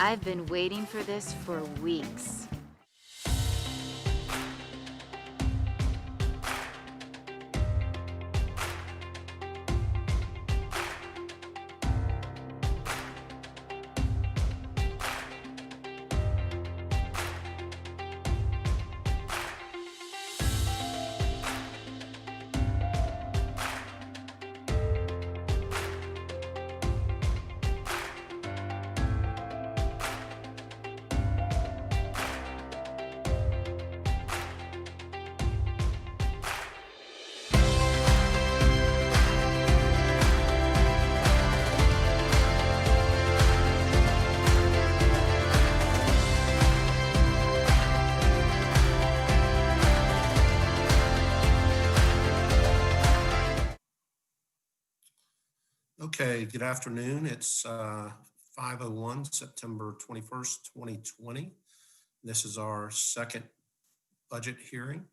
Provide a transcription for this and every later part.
I've been waiting for this for weeks. Okay, good afternoon. It's 5:01, September 21st, 2020. This is our second budget hearing.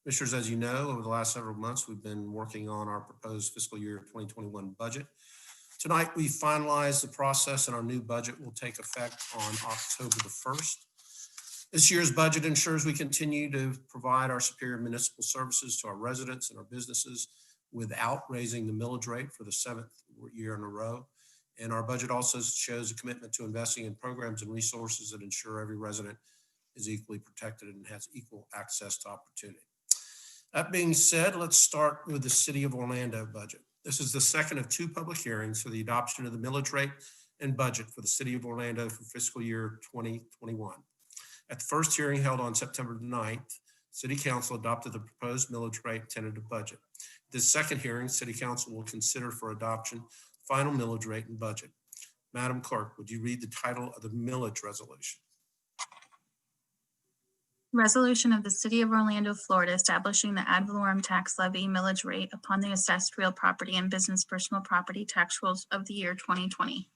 Commissioners, as you know, over the last several months, we've been working on our proposed fiscal year 2021 budget. Tonight, we finalized the process and our new budget will take effect on October the 1st. This year's budget ensures we continue to provide our superior municipal services to our residents and our businesses without raising the millage rate for the 7th year in a row. And our budget also shows a commitment to investing in programs and resources that ensure every resident is equally protected and has equal access to opportunity. That being said, let's start with the City of Orlando budget. This is the second of two public hearings for the adoption of the millage rate and budget for the City of Orlando for fiscal year 2021. At the first hearing held on September 9th, City Council adopted the proposed millage rate tentative budget. This second hearing, City Council will consider for adoption final millage rate and budget. Madam Clerk, would you read the title of the millage resolution? Resolution of the City of Orlando, Florida, establishing the ad valorem tax levy millage rate upon the assessed real property and business personal property tax rolls of the year 2020.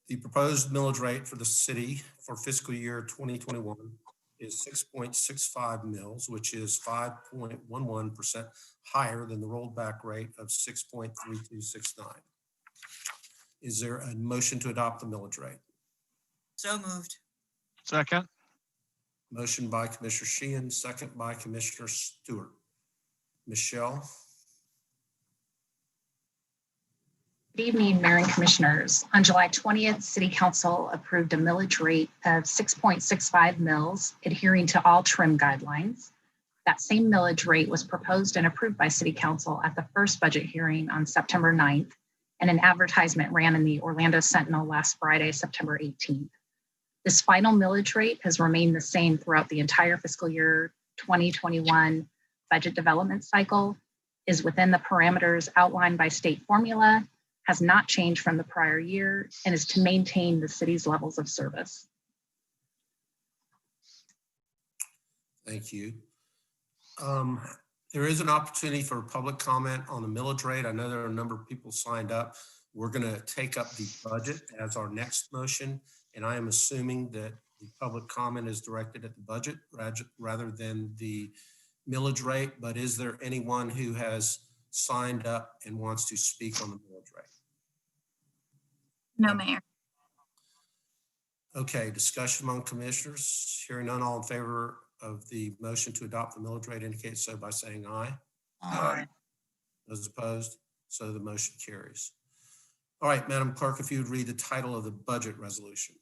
The proposed millage rate for the city for fiscal year 2021 is 6.65 mils, which is 5.11% higher than the rolled back rate of 6.3269. Is there a motion to adopt the millage rate? So moved. Second. Motion by Commissioner Sheehan, second by Commissioner Stewart. Michelle? Good evening, Mayor and Commissioners. On July 20th, City Council approved a millage rate of 6.65 mils, adhering to all trim guidelines. That same millage rate was proposed and approved by City Council at the first budget hearing on September 9th, and an advertisement ran in the Orlando Sentinel last Friday, September 18th. This final millage rate has remained the same throughout the entire fiscal year 2021 budget development cycle, is within the parameters outlined by state formula, has not changed from the prior year, and is to maintain the city's levels of service. Thank you. There is an opportunity for public comment on the millage rate. I know there are a number of people signed up. We're going to take up the budget as our next motion, and I am assuming that the public comment is directed at the budget rather than the millage rate. But is there anyone who has signed up and wants to speak on the millage rate? No, Mayor. Okay, discussion among commissioners. Hearing none, all in favor of the motion to adopt the millage rate indicate so by saying aye. Aye. Those opposed? So the motion carries. All right, Madam Clerk, if you would read the title of the budget resolution.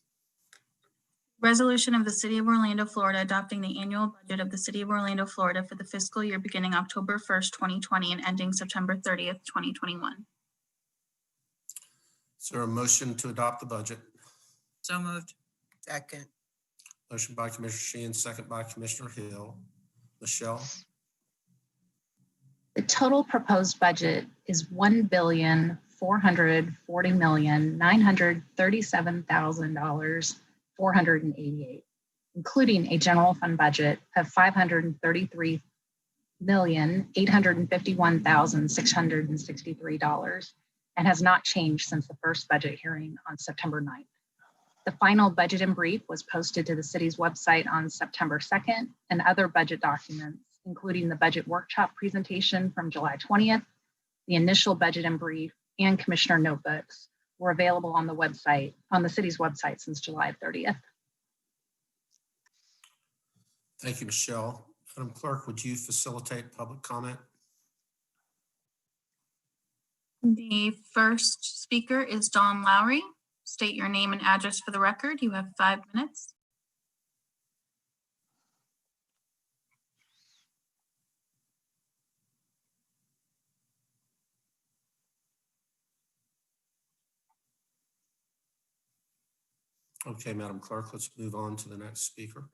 Resolution of the City of Orlando, Florida, adopting the annual budget of the City of Orlando, Florida for the fiscal year beginning October 1st, 2020 and ending September 30th, 2021. Is there a motion to adopt the budget? So moved. Second. Motion by Commissioner Sheehan, second by Commissioner Hill. Michelle? The total proposed budget is $1,440,937,488, including a general fund budget of $533,851,663, and has not changed since the first budget hearing on September 9th. The final budget in brief was posted to the city's website on September 2nd, and other budget documents, including the budget workshop presentation from July 20th, the initial budget in brief, and commissioner notebooks, were available on the website, on the city's website since July 30th. Thank you, Michelle. Madam Clerk, would you facilitate public comment? The first speaker is Don Lowry. State your name and address for the record. You have 5 minutes. Okay, Madam Clerk, let's move on to the next speaker.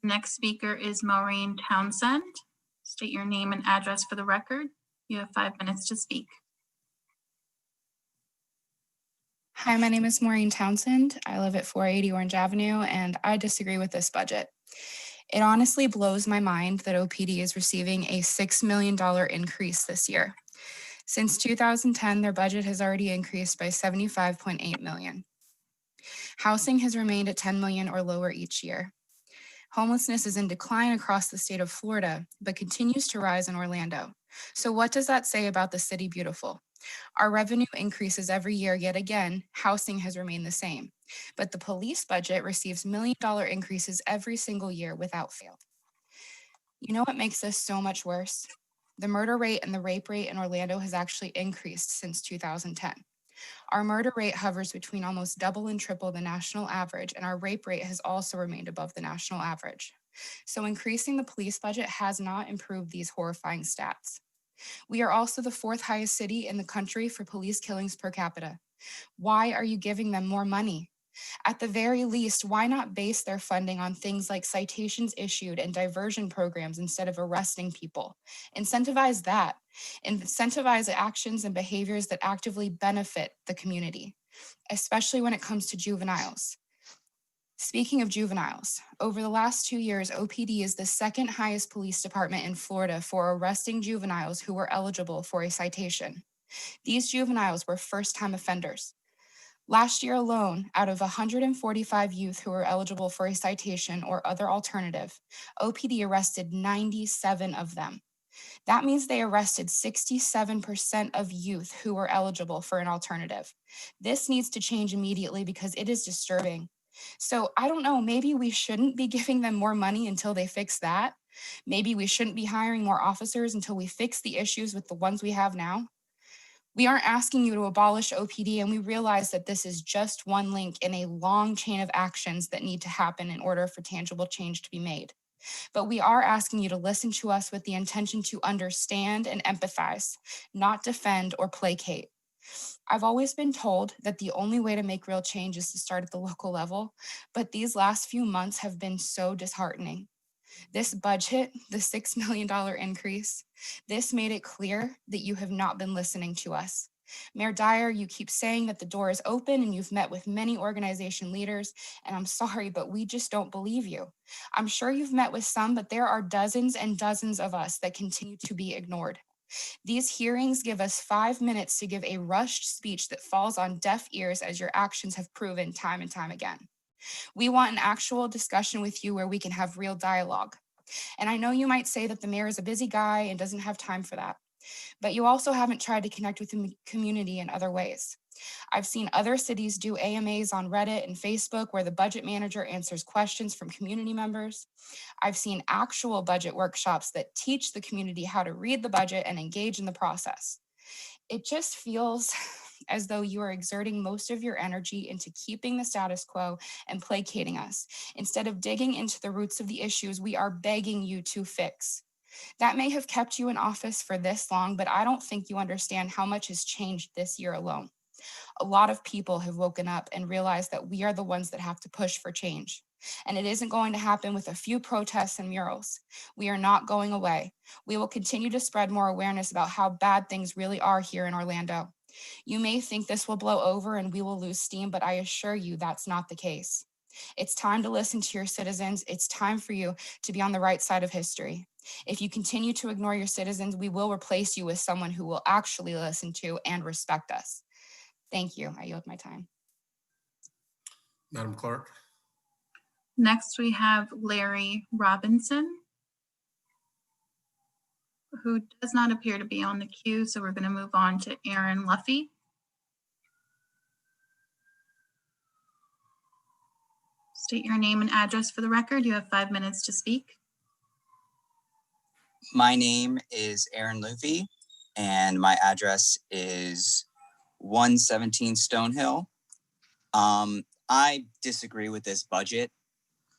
Next speaker is Maureen Townsend. State your name and address for the record. You have 5 minutes to speak. Hi, my name is Maureen Townsend. I live at 480 Orange Avenue, and I disagree with this budget. It honestly blows my mind that OPD is receiving a $6 million increase this year. Since 2010, their budget has already increased by $75.8 million. Housing has remained at $10 million or lower each year. Homelessness is in decline across the state of Florida, but continues to rise in Orlando. So what does that say about the city beautiful? Our revenue increases every year, yet again, housing has remained the same. But the police budget receives $1 million increases every single year without fail. You know what makes this so much worse? The murder rate and the rape rate in Orlando has actually increased since 2010. Our murder rate hovers between almost double and triple the national average, and our rape rate has also remained above the national average. So increasing the police budget has not improved these horrifying stats. We are also the 4th highest city in the country for police killings per capita. Why are you giving them more money? At the very least, why not base their funding on things like citations issued and diversion programs instead of arresting people? Incentivize that. Incentivize actions and behaviors that actively benefit the community, especially when it comes to juveniles. Speaking of juveniles, over the last 2 years, OPD is the 2nd highest police department in Florida for arresting juveniles who were eligible for a citation. These juveniles were first-time offenders. Last year alone, out of 145 youth who were eligible for a citation or other alternative, OPD arrested 97 of them. That means they arrested 67% of youth who were eligible for an alternative. This needs to change immediately because it is disturbing. So I don't know, maybe we shouldn't be giving them more money until they fix that. Maybe we shouldn't be hiring more officers until we fix the issues with the ones we have now. We aren't asking you to abolish OPD, and we realize that this is just one link in a long chain of actions that need to happen in order for tangible change to be made. But we are asking you to listen to us with the intention to understand and empathize, not defend or placate. I've always been told that the only way to make real change is to start at the local level, but these last few months have been so disheartening. This budget, the $6 million increase, this made it clear that you have not been listening to us. Mayor Dyer, you keep saying that the door is open and you've met with many organization leaders, and I'm sorry, but we just don't believe you. I'm sure you've met with some, but there are dozens and dozens of us that continue to be ignored. These hearings give us 5 minutes to give a rushed speech that falls on deaf ears, as your actions have proven time and time again. We want an actual discussion with you where we can have real dialogue. And I know you might say that the mayor is a busy guy and doesn't have time for that, but you also haven't tried to connect with the community in other ways. I've seen other cities do AMAs on Reddit and Facebook where the budget manager answers questions from community members. I've seen actual budget workshops that teach the community how to read the budget and engage in the process. It just feels as though you are exerting most of your energy into keeping the status quo and placating us, instead of digging into the roots of the issues we are begging you to fix. That may have kept you in office for this long, but I don't think you understand how much has changed this year alone. A lot of people have woken up and realized that we are the ones that have to push for change. And it isn't going to happen with a few protests and murals. We are not going away. We will continue to spread more awareness about how bad things really are here in Orlando. You may think this will blow over and we will lose steam, but I assure you that's not the case. It's time to listen to your citizens. It's time for you to be on the right side of history. If you continue to ignore your citizens, we will replace you with someone who will actually listen to and respect us. Thank you. I yield my time. Madam Clerk. Next, we have Larry Robinson, who does not appear to be on the queue, so we're going to move on to Aaron Luffy. State your name and address for the record. You have 5 minutes to speak. My name is Aaron Luffy, and my address is 117 Stonehill. I disagree with this budget.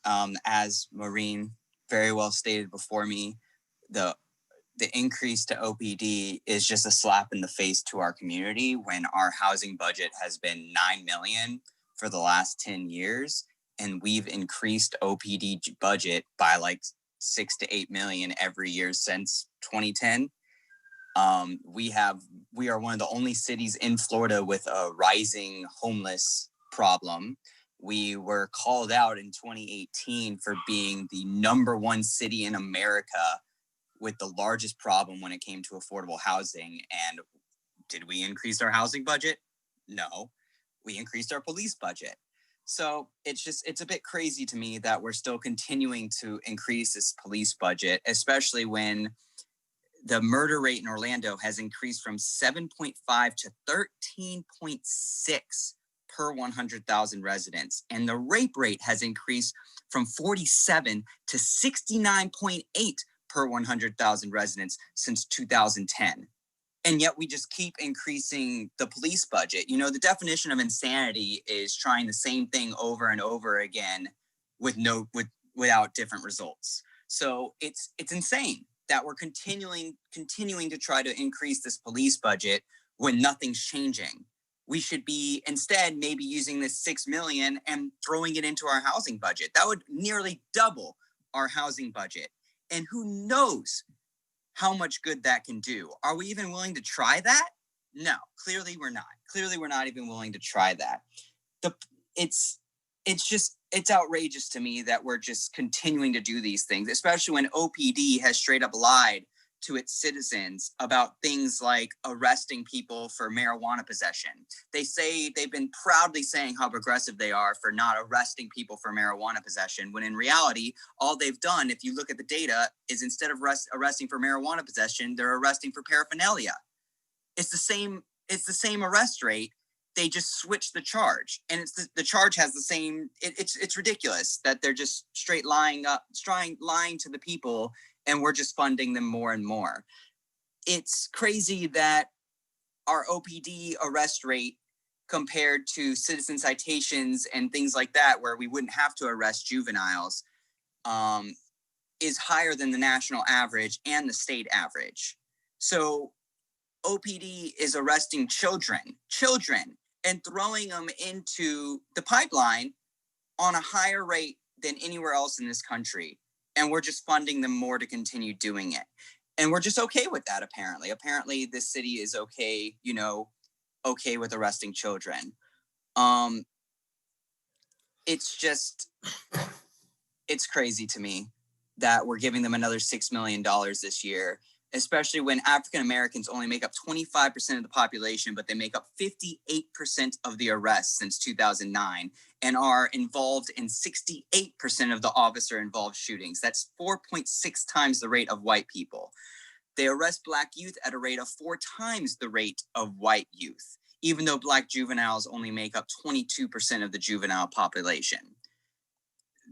As Maureen very well stated before me, the increase to OPD is just a slap in the face to our community when our housing budget has been $9 million for the last 10 years, and we've increased OPD budget by like 6 to 8 million every year since 2010. We are one of the only cities in Florida with a rising homeless problem. We were called out in 2018 for being the #1 city in America with the largest problem when it came to affordable housing. And did we increase our housing budget? No, we increased our police budget. So it's a bit crazy to me that we're still continuing to increase this police budget, especially when the murder rate in Orlando has increased from 7.5 to 13.6 per 100,000 residents. And the rape rate has increased from 47 to 69.8 per 100,000 residents since 2010. And yet we just keep increasing the police budget. You know, the definition of insanity is trying the same thing over and over again without different results. So it's insane that we're continuing to try to increase this police budget when nothing's changing. We should be instead maybe using this $6 million and throwing it into our housing budget. That would nearly double our housing budget. And who knows how much good that can do. Are we even willing to try that? No, clearly we're not. Clearly we're not even willing to try that. It's outrageous to me that we're just continuing to do these things, especially when OPD has straight up lied to its citizens about things like arresting people for marijuana possession. They've been proudly saying how progressive they are for not arresting people for marijuana possession, when in reality, all they've done, if you look at the data, is instead of arresting for marijuana possession, they're arresting for paraphernalia. It's the same arrest rate. They just switch the charge, and the charge has the same. It's ridiculous that they're just straight lying to the people, and we're just funding them more and more. It's crazy that our OPD arrest rate compared to citizen citations and things like that, where we wouldn't have to arrest juveniles, is higher than the national average and the state average. So OPD is arresting children, and throwing them into the pipeline on a higher rate than anywhere else in this country. And we're just funding them more to continue doing it. And we're just okay with that, apparently. Apparently, this city is okay, okay with arresting children. It's crazy to me that we're giving them another $6 million this year, especially when African Americans only make up 25% of the population, but they make up 58% of the arrests since 2009 and are involved in 68% of the officer-involved shootings. That's 4.6 times the rate of white people. They arrest Black youth at a rate of 4 times the rate of white youth, even though Black juveniles only make up 22% of the juvenile population.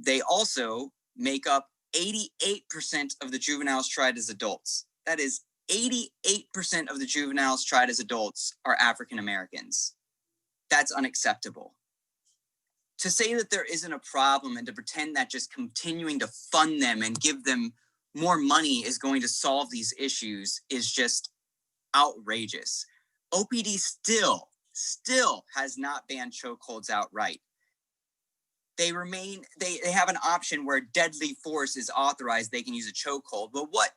They also make up 88% of the juveniles tried as adults. That is 88% of the juveniles tried as adults are African Americans. That's unacceptable. To say that there isn't a problem and to pretend that just continuing to fund them and give them more money is going to solve these issues is just outrageous. OPD still has not banned chokeholds outright. They have an option where deadly force is authorized. They can use a chokehold. But what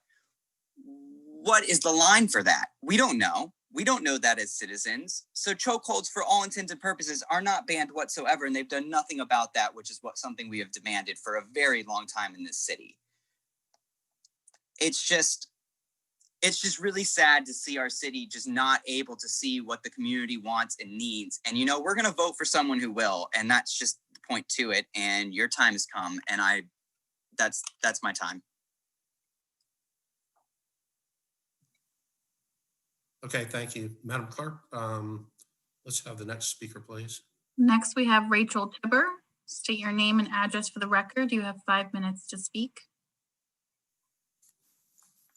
is the line for that? We don't know. We don't know that as citizens. So chokeholds, for all intents and purposes, are not banned whatsoever, and they've done nothing about that, which is something we have demanded for a very long time in this city. It's just really sad to see our city just not able to see what the community wants and needs. And we're going to vote for someone who will, and that's just the point to it. And your time has come, and that's my time. Okay, thank you. Madam Clerk, let's have the next speaker, please. Next, we have Rachel Tybor. State your name and address for the record. You have 5 minutes to speak.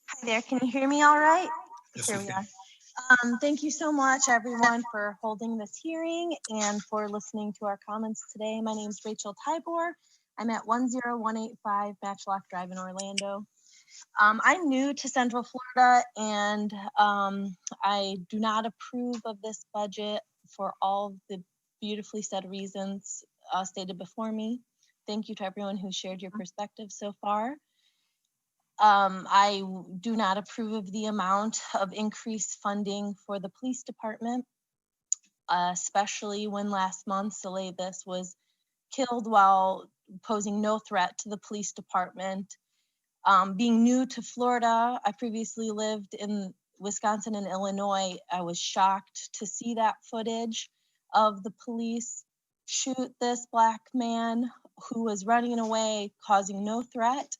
Hi there, can you hear me all right? Yes, Here we we can. are. Thank you so much, everyone, for holding this hearing and for listening to our comments today. My name is Rachel Tybor. I'm at 10185 Matchlock Drive in Orlando. I'm new to Central Florida, and I do not approve of this budget for all the beautifully said reasons stated before me. Thank you to everyone who shared your perspective so far. I do not approve of the amount of increased funding for the police department, especially when last month Lavene was killed while posing no threat to the police department. Being new to Florida, I previously lived in Wisconsin and Illinois. I was shocked to see that footage of the police shoot this Black man who was running away, causing no threat.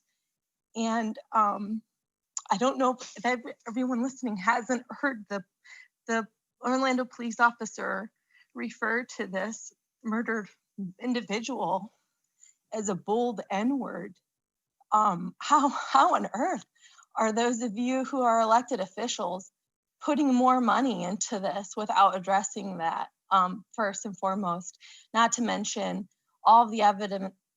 And I don't know if everyone listening hasn't heard the Orlando police officer refer to this murdered individual as a bold N-word. How on earth are those of you who are elected officials putting more money into this without addressing that first and foremost? Not to mention all of the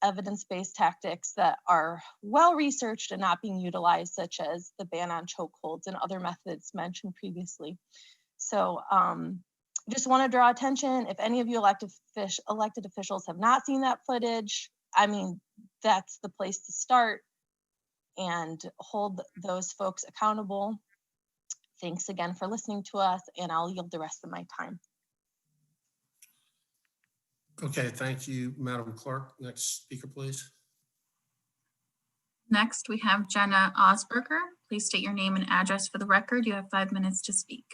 evidence-based tactics that are well researched and not being utilized, such as the ban on chokeholds and other methods mentioned previously. So just want to draw attention, if any of you elected officials have not seen that footage, I mean, that's the place to start and hold those folks accountable. Thanks again for listening to us, and I'll yield the rest of my time. Okay, thank you, Madam Clerk. Next speaker, please. Next, we have Jenna Osberger. Please state your name and address for the record. You have 5 minutes to speak.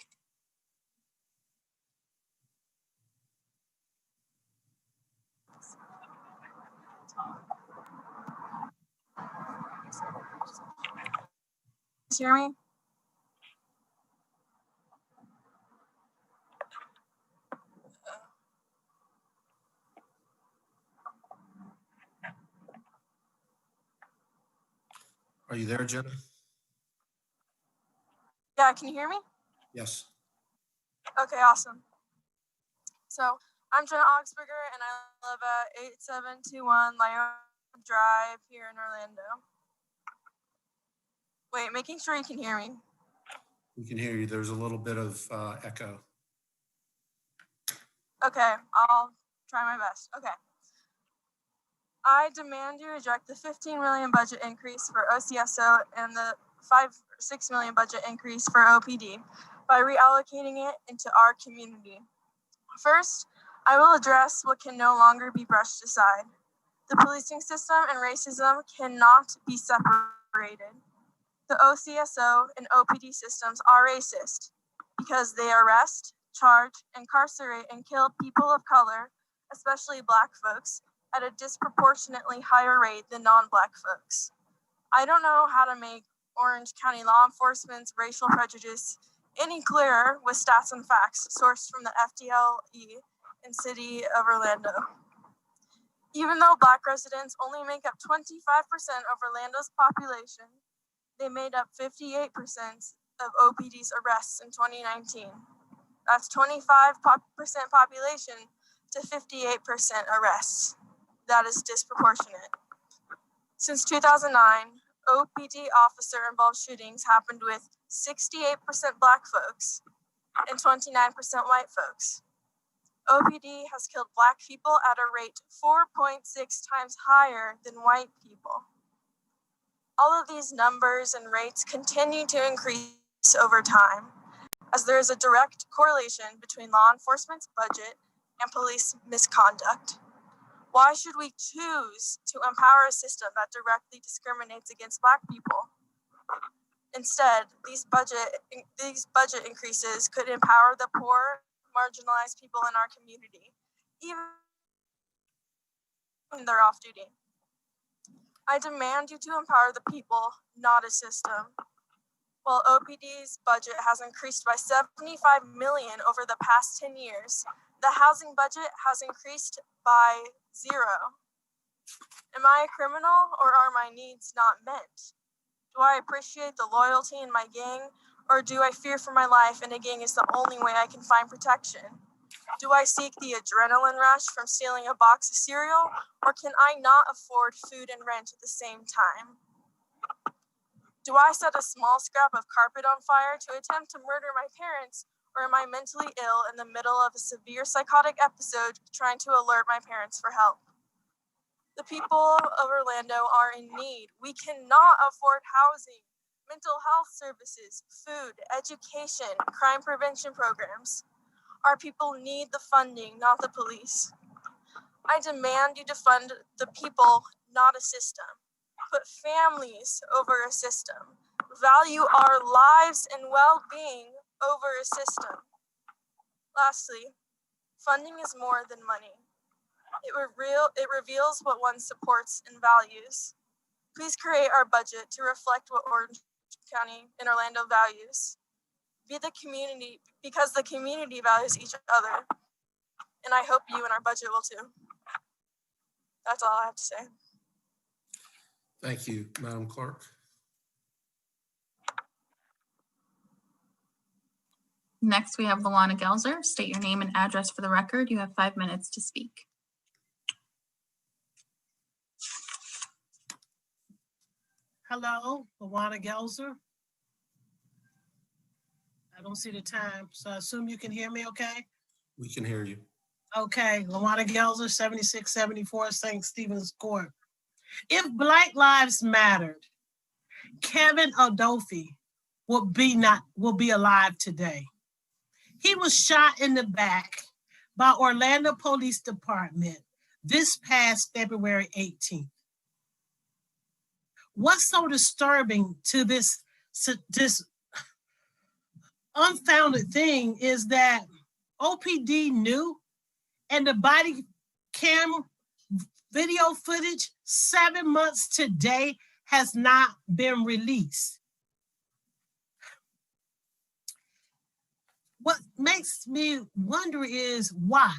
Hear me? Are you there, Jenna? Yeah, can you hear me? Yes. Okay, awesome. So I'm Jenna Augsburger and I live at 8721 Lyon Drive here in Orlando. Wait, making sure you can hear me. We can hear you. There's a little bit of echo. Okay, I'll try my best. Okay. I demand you reject the 15 million budget increase for OCSO and the 6 million budget increase for OPD by reallocating it into our community. First, I will address what can no longer be brushed aside. The policing system and racism cannot be separated. The OCSO and OPD systems are racist because they arrest, charge, incarcerate, and kill people of color, especially Black folks, at a disproportionately higher rate than non-Black folks. I don't know how to make Orange County law enforcement's racial prejudice any clearer with stats and facts sourced from the FDLE and City of Orlando. Even though Black residents only make up 25% of Orlando's population, they made up 58% of OPD's arrests in 2019. That's 25% population to 58% arrests. That is disproportionate. Since 2009, OPD officer-involved shootings happened with 68% Black folks and 29% white folks. OPD has killed Black people at a rate 4.6 times higher than white people. All of these numbers and rates continue to increase over time, as there is a direct correlation between law enforcement's budget and police misconduct. Why should we choose to empower a system that directly discriminates against Black people? Instead, these budget increases could empower the poor, marginalized people in our community, even when they're off duty. I demand you to empower the people, not a system. While OPD's budget has increased by 75 million over the past 10 years, the housing budget has increased by 0. Am I a criminal, or are my needs not met? Do I appreciate the loyalty in my gang, or do I fear for my life and a gang is the only way I can find protection? Do I seek the adrenaline rush from stealing a box of cereal, or can I not afford food and rent at the same time? Do I set a small scrap of carpet on fire to attempt to murder my parents, or am I mentally ill in the middle of a severe psychotic episode trying to alert my parents for help? The people of Orlando are in need. We cannot afford housing, mental health services, food, education, crime prevention programs. Our people need the funding, not the police. I demand you to fund the people, not a system. Put families over a system. Value our lives and well-being over a system. Lastly, funding is more than money. It reveals what one supports and values. Please create our budget to reflect what Orange County and Orlando values. Be the community, because the community values each other. And I hope you and our budget will too. That's all I have to say. Thank you, Madam Clerk. Next, we have Luana Gelzer. State your name and address for the record. You have 5 minutes to speak. Hello, Luana Gelzer. I don't see the time, so I assume you can hear me okay? We can hear you. Okay, Luana Gelzer, 7674 St. Stephen's Court. If Black Lives Mattered, Kevin Adolphe will be alive today. He was shot in the back by Orlando Police Department this past February 18th. What's so disturbing to this unfounded thing is that OPD knew, and the body cam video footage 7 months today has not been released. What makes me wonder is why.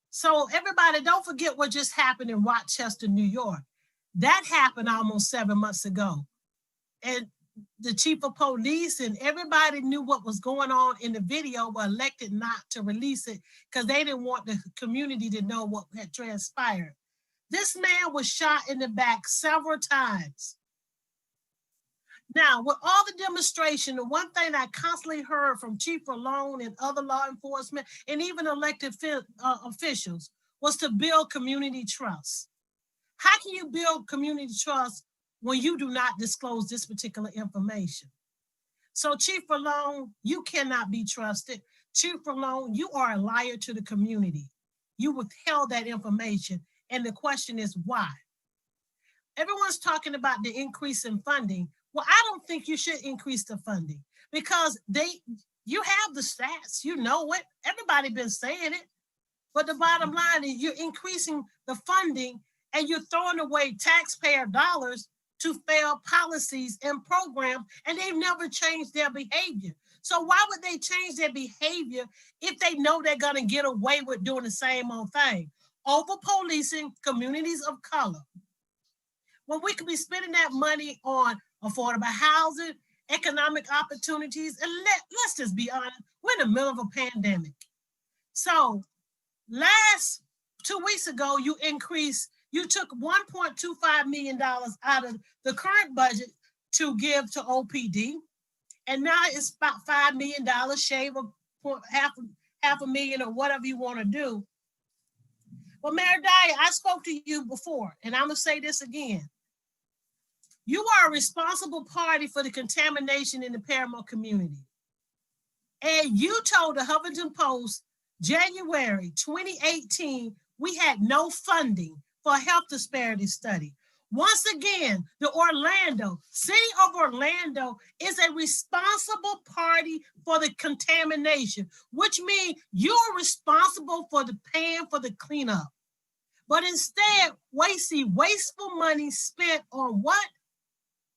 So everybody, don't forget what just happened in Rochester, New York. That happened almost 7 months ago. And the chief of police and everybody knew what was going on in the video, but elected not to release it because they didn't want the community to know what had transpired. This man was shot in the back several times. Now, with all the demonstration, the one thing I constantly heard from Chief Malone and other law enforcement and even elected officials was to build community trust. How can you build community trust when you do not disclose this particular information? So Chief Malone, you cannot be trusted. Chief Malone, you are a liar to the community. You withheld that information, and the question is why? Everyone's talking about the increase in funding. Well, I don't think you should increase the funding because you have the stats, you know it. Everybody been saying it. But the bottom line is you're increasing the funding and you're throwing away taxpayer dollars to fail policies and programs, and they've never changed their behavior. So why would they change their behavior if they know they're gonna get away with doing the same old thing? Over policing communities of color. When we could be spending that money on affordable housing, economic opportunities, and let's just be honest, we're in the middle of a pandemic. So last 2 weeks ago, you took $1.25 million out of the current budget to give to OPD. And now it's about $5 million, shave of half a million or whatever you want to do. Well, Mayor Dyer, I spoke to you before, and I'm gonna say this again. You are a responsible party for the contamination in the Paramount community. And you told the Huffington Post, January 2018, we had no funding for a health disparity study. Once again, the city of Orlando is a responsible party for the contamination, which means you're responsible for the paying for the cleanup. But instead, we see wasteful money spent on what?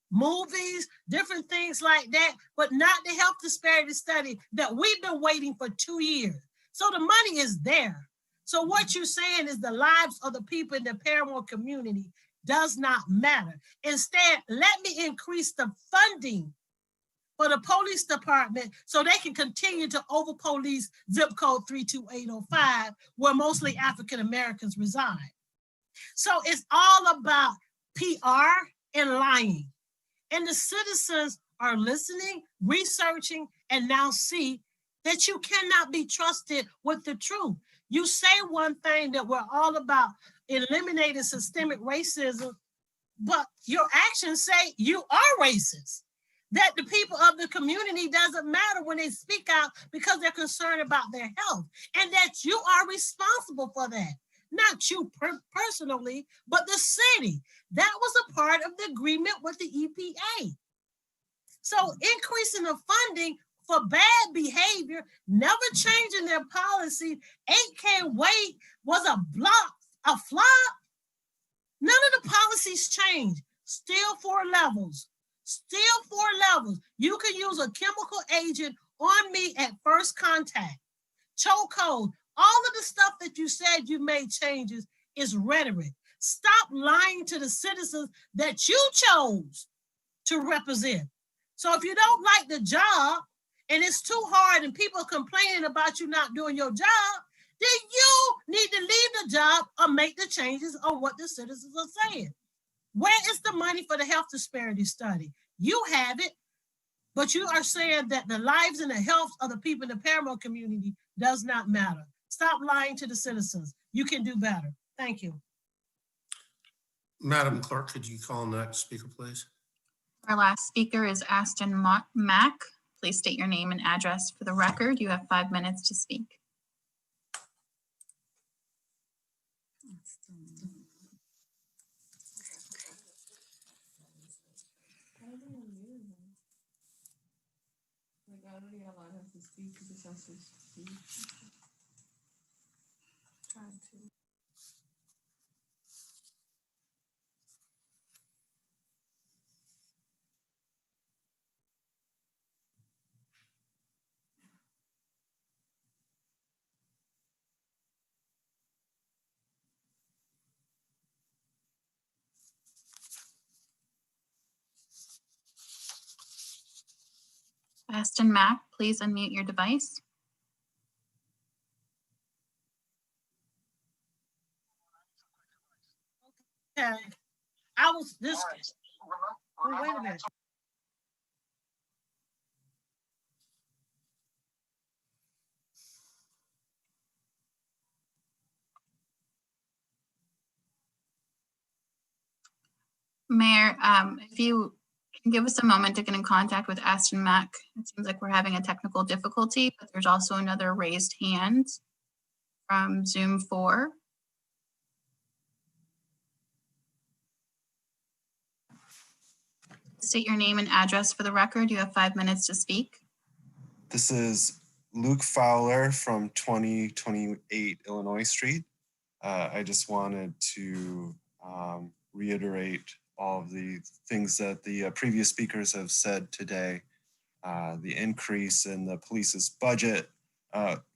Movies, different things like that, but not the health disparity study that we've been waiting for 2 years. So the money is there. So what you're saying is the lives of the people in the Paramore community does not matter. Instead, let me increase the funding for the police department so they can continue to over-police zip code 32805, where mostly African Americans reside. So it's all about PR and lying. And the citizens are listening, researching, and now see that you cannot be trusted with the truth. You say one thing that we're all about eliminating systemic racism, but your actions say you are racist. That the people of the community doesn't matter when they speak out because they're concerned about their health, and that you are responsible for that. Not you personally, but the city. That was a part of the agreement with the EPA. So increasing the funding for bad behavior, never changing their policy, 8 Can't Wait was a flop. None of the policies changed. Still 4 levels. Still 4 levels. You can use a chemical agent on me at first contact. Chokehold. All of the stuff that you said you made changes is rhetoric. Stop lying to the citizens that you chose to represent. So if you don't like the job and it's too hard and people are complaining about you not doing your job, then you need to leave the job or make the changes on what the citizens are saying. Where is the money for the health disparity study? You have it, but you are saying that the lives and the health of the people in the Paramore community does not matter. Stop lying to the citizens. You can do better. Thank you. Madam Clerk, could you call the next speaker, please? Our last speaker is Aston Mack. Please state your name and address for the record. You have 5 minutes to speak. Aston Mack, please unmute your device. Okay. I was this. Oh, wait a minute. Mayor, if you can give us a moment to get in contact with Aston Mack. It seems like we're having a technical difficulty, but there's also another raised hand from Zoom 4. State your name and address for the record. You have 5 minutes to speak. This is Luke Fowler from 2028 Illinois Street. I just wanted to reiterate all of the things that the previous speakers have said today. The increase in the police's budget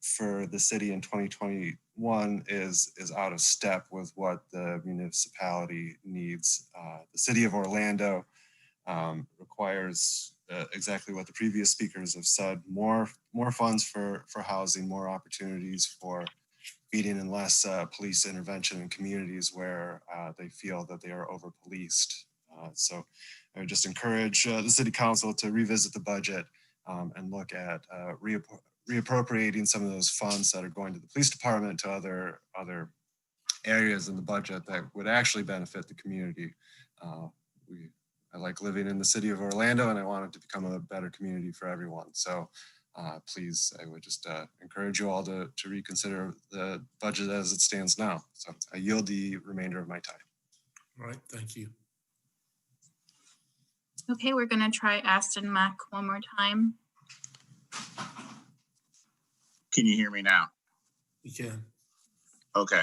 for the city in 2021 is out of step with what the municipality needs. The city of Orlando requires exactly what the previous speakers have said, more funds for housing, more opportunities for feeding, and less police intervention in communities where they feel that they are over-policed. So I would just encourage the city council to revisit the budget and look at reappropriating some of those funds that are going to the police department to other areas in the budget that would actually benefit the community. I like living in the city of Orlando, and I want it to become a better community for everyone. So please, I would just encourage you all to reconsider the budget as it stands now. So I yield the remainder of my time. All right, thank you. Okay, we're going to try Aston Mack one more time. Can you hear me now? You can. Okay.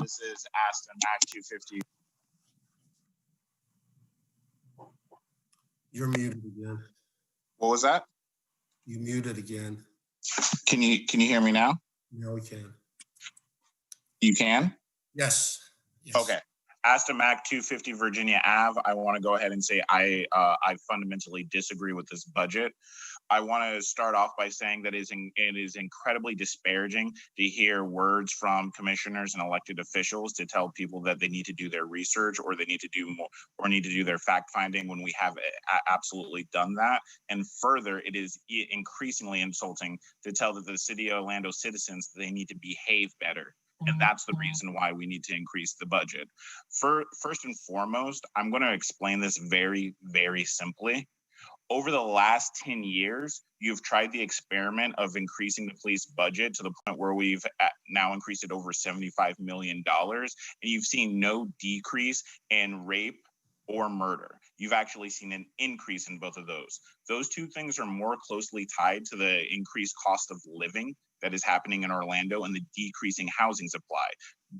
This is Aston Mack 250. You're muted again. What was that? You muted again. Can you hear me now? No, we can. You can? Yes. Yes. Okay. Aston Mac 250 Virginia Ave. I want to go ahead and say I fundamentally disagree with this budget. I want to start off by saying that it is incredibly disparaging to hear words from commissioners and elected officials to tell people that they need to do their research or they need to do more or need to do their fact finding when we have absolutely done that. And further, it is increasingly insulting to tell that the city of Orlando citizens that they need to behave better. And that's the reason why we need to increase the budget. First and foremost, I'm going to explain this very, very simply. Over the last 10 years, you've tried the experiment of increasing the police budget to the point where we've now increased it over $75 million, and you've seen no decrease in rape or murder. You've actually seen an increase in both of those. Those two things are more closely tied to the increased cost of living that is happening in Orlando and the decreasing housing supply.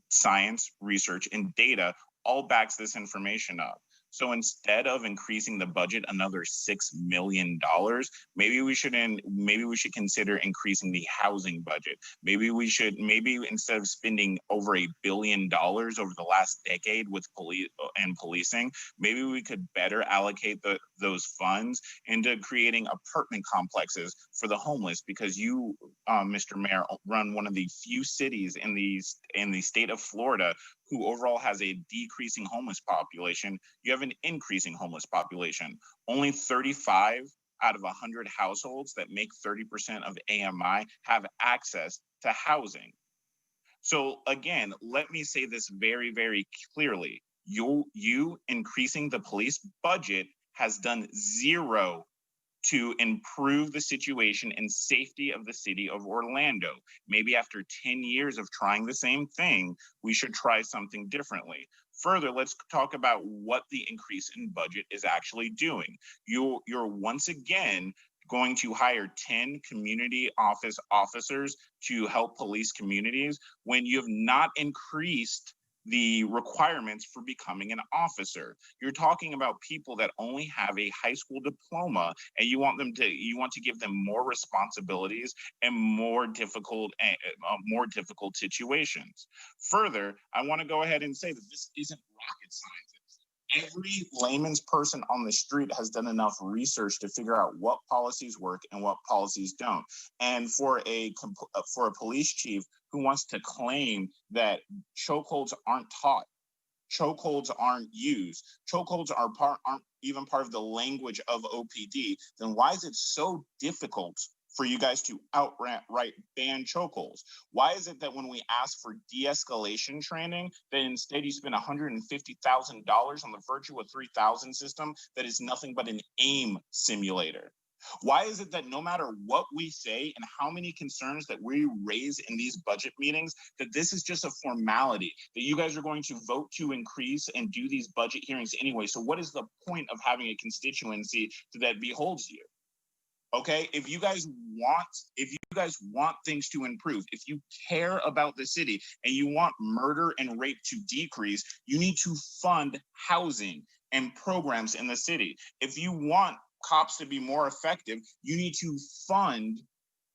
Science, research, and data all backs this information up. So instead of increasing the budget another $6 million, maybe we should consider increasing the housing budget. Maybe instead of spending over $1 billion over the last decade with policing, maybe we could better allocate those funds into creating apartment complexes for the homeless, because you, Mr. Mayor, run one of the few cities in the state of Florida who overall has a decreasing homeless population. You have an increasing homeless population. Only 35 out of 100 households that make 30% of AMI have access to housing. So again, let me say this very, very clearly. You increasing the police budget has done zero to improve the situation and safety of the city of Orlando. Maybe after 10 years of trying the same thing, we should try something differently. Further, let's talk about what the increase in budget is actually doing. You're once again going to hire 10 community office officers to help police communities when you have not increased the requirements for becoming an officer. You're talking about people that only have a high school diploma, and you want to give them more responsibilities and more difficult situations. Further, I want to go ahead and say that this isn't rocket science. Every layman's person on the street has done enough research to figure out what policies work and what policies don't. And for a police chief who wants to claim that chokeholds aren't taught, chokeholds aren't used, chokeholds aren't even part of the language of OPD, then why is it so difficult for you guys to outright ban chokeholds? Why is it that when we ask for de-escalation training, that instead you spend $150,000 on the Virtua 3000 system that is nothing but an aim simulator? Why is it that no matter what we say and how many concerns that we raise in these budget meetings, that this is just a formality, that you guys are going to vote to increase and do these budget hearings anyway? So what is the point of having a constituency that beholds you? Okay, if you guys want things to improve, if you care about the city and you want murder and rape to decrease, you need to fund housing and programs in the city. If you want cops to be more effective, you need to fund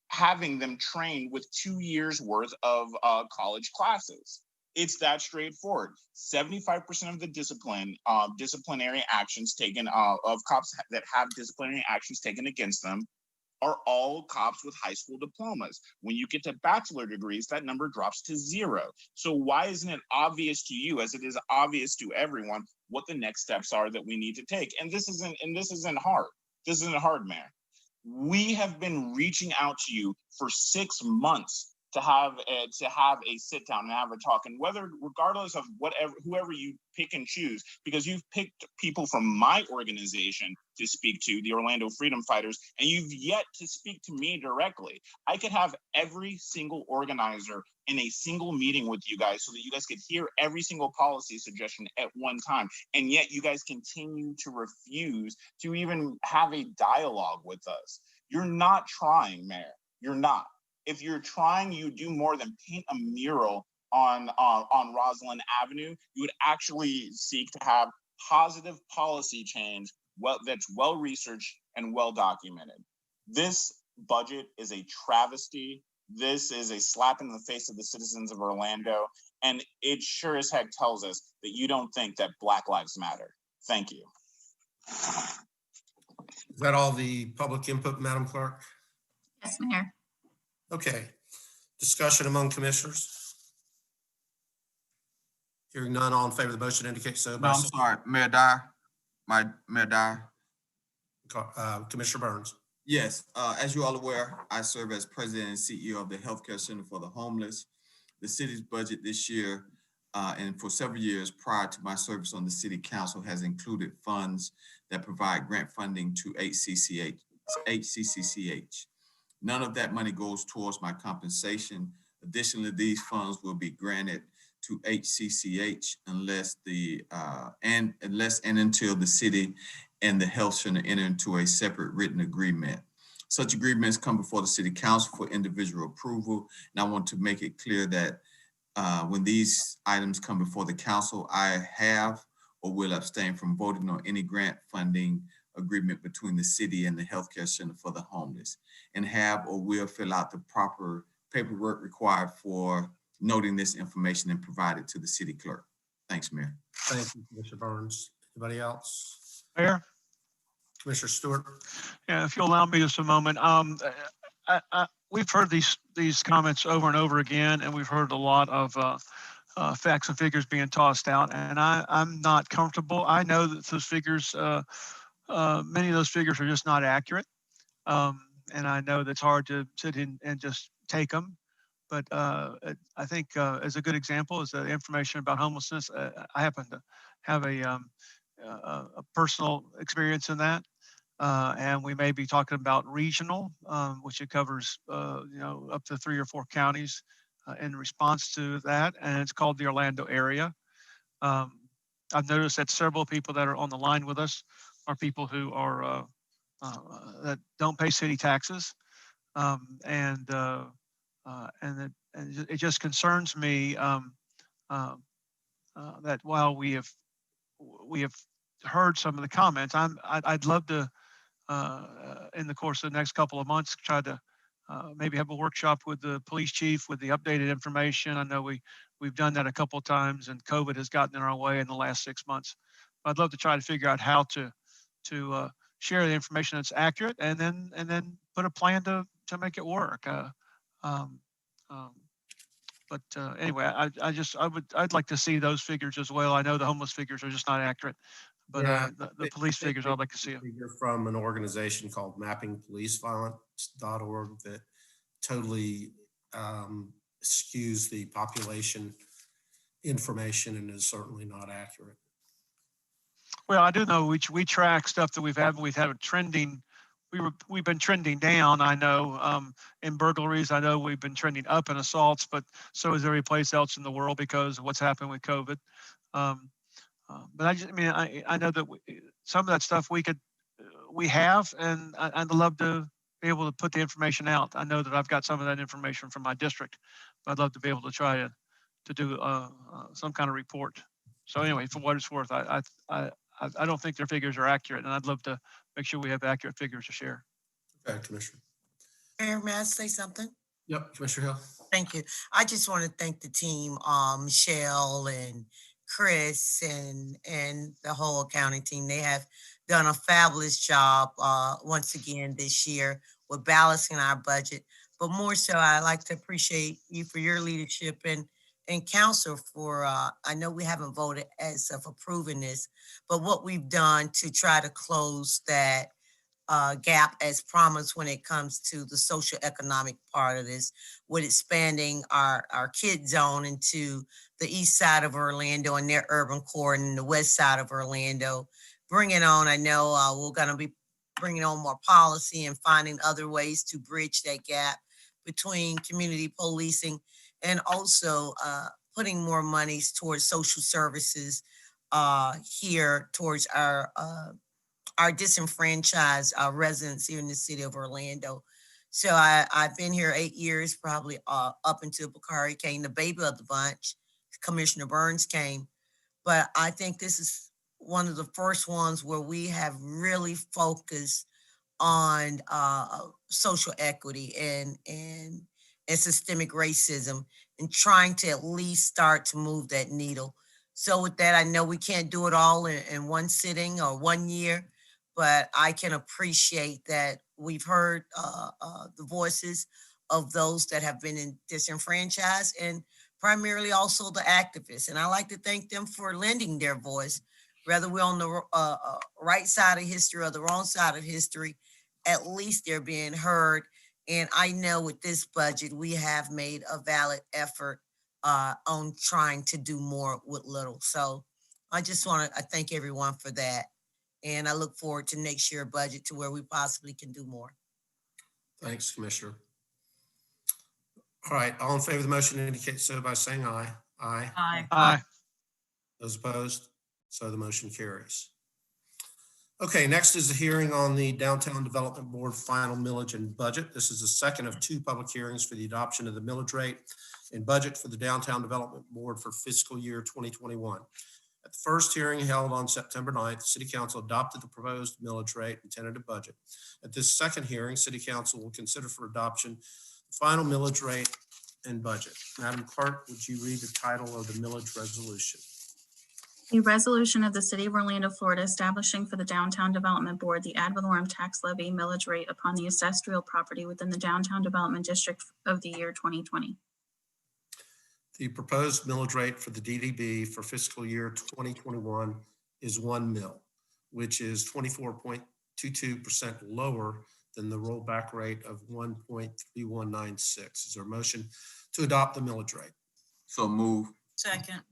having them trained with 2 years worth of college classes. It's that straightforward. 75% of the disciplinary actions taken of cops that have disciplinary actions taken against them are all cops with high school diplomas. When you get to bachelor degrees, that number drops to 0. So why isn't it obvious to you, as it is obvious to everyone, what the next steps are that we need to take? And this isn't hard. This isn't hard, Mayor. We have been reaching out to you for 6 months to have a sit down and have a talk, and regardless of whoever you pick and choose, because you've picked people from my organization to speak to, the Orlando Freedom Fighters, and you've yet to speak to me directly. I could have every single organizer in a single meeting with you guys so that you guys could hear every single policy suggestion at one time, and yet you guys continue to refuse to even have a dialogue with us. You're not trying, Mayor. You're not. If you're trying, you do more than paint a mural on Roslyn Avenue. You would actually seek to have positive policy change that's well-researched and well-documented. This budget is a travesty. This is a slap in the face of the citizens of Orlando. And it sure as heck tells us that you don't think that Black Lives Matter. Thank you. Is that all the public input, Madam Clerk? Yes, Mayor. Okay. Discussion among commissioners? Hearing none, all in favor of the motion indicate so No, by I'm sorry, Mayor Dyer. Mayor Dyer. Commissioner Burns. Yes, as you all aware, I serve as president and CEO of the Healthcare Center for the Homeless. The city's budget this year and for several years prior to my service on the city council has included funds that provide grant funding to HCCCH. None of that money goes towards my compensation. Additionally, these funds will be granted to HCCH unless until the city and the health center enter into a separate written agreement. Such agreements come before the city council for individual approval. And I want to make it clear that when these items come before the council, I have or will abstain from voting on any grant funding agreement between the city and the Healthcare Center for the Homeless, and have or will fill out the proper paperwork required for noting this information and provide it to the city clerk. Thanks, Mayor. Thank you, Commissioner Burns. Anybody else? Mayor? Commissioner Stewart? Yeah, if you'll allow me just a moment. We've heard these comments over and over again, and we've heard a lot of facts and figures being tossed out, and I'm not comfortable. I know that those figures, many of those figures are just not accurate, and I know that's hard to sit in and just take them. But I think as a good example is the information about homelessness. I happen to have a personal experience in that. And we may be talking about regional, which it covers, up to 3 or 4 counties in response to that. And it's called the Orlando area. I've noticed that several people that are on the line with us are people who are that don't pay city taxes. And it just concerns me that while we have heard some of the comments, I'd love to, in the course of the next couple of months, try to maybe have a workshop with the police chief with the updated information. I know we've done that a couple of times, and COVID has gotten in our way in the last 6 months. I'd love to try to figure out how to share the information that's accurate, and then put a plan to make it work. Anyway, I'd like to see those figures as well. I know the homeless figures are just not accurate, but Yeah, the police figures I'd like to see. Figure from an organization called mappingpoliceviolence.org that totally skews the population information and is certainly not accurate. Well, I do know we track stuff that we've had trending. We've been trending down. I know in burglaries. I know we've been trending up in assaults, but so is every place else in the world because of what's happened with COVID. But I know that some of that stuff we have, and I'd love to be able to put the information out. I know that I've got some of that information from my district, but I'd love to be able to try to do some kind of report. So anyway, for what it's worth, I don't think their figures are accurate, and I'd love to make sure we have accurate figures to share. Okay, Commissioner. Mayor, may I say something? Yep, Commissioner Hill. Thank you. I just want to thank the team, Michelle and Chris and the whole accounting team. They have done a fabulous job once again this year with balancing our budget. But more so, I'd like to appreciate you for your leadership and council for, I know we haven't voted as of approving this, but what we've done to try to close that gap as promised when it comes to the social economic part of this, with expanding our kid zone into the east side of Orlando and their urban core and the west side of Orlando. Bringing on, I know we're going to be bringing on more policy and finding other ways to bridge that gap between community policing and also putting more monies towards social services here towards our disenfranchised residents here in the city of Orlando. So I've been here 8 years, probably up until Bakari came, the baby of the bunch. Commissioner Burns came. But I think this is one of the first ones where we have really focused on social equity and and systemic racism and trying to at least start to move that needle. So with that, I know we can't do it all in one sitting or 1 year, but I can appreciate that we've heard the voices of those that have been disenfranchised and primarily also the activists. And I like to thank them for lending their voice, whether we're on the right side of history or the wrong side of history, at least they're being heard. And I know with this budget, we have made a valid effort on trying to do more with little. So I just want to thank everyone for that. And I look forward to next year's budget to where we possibly can do more. Thanks, Commissioner. All right, all in favor of the motion indicate so by saying aye. Aye. Aye. Aye. Those opposed? So the motion carries. Okay, next is the hearing on the Downtown Development Board final millage and budget. This is the second of 2 public hearings for the adoption of the millage rate and budget for the Downtown Development Board for fiscal year 2021. At the first hearing held on September 9th, City Council adopted the proposed millage rate and tentative budget. At this second hearing, City Council will consider for adoption the final millage rate and budget. Madam Clerk, would you read the title of the millage resolution? A resolution of the City of Orlando, Florida, establishing for the Downtown Development Board the ad valorem tax levy millage rate upon the assessed real property within the Downtown Development District of the year 2020. The proposed millage rate for the DDB for fiscal year 2021 is 1 mil, which is 24.22% lower than the rollback rate of 1.3196. Is there a motion to adopt the millage rate? So move. Second.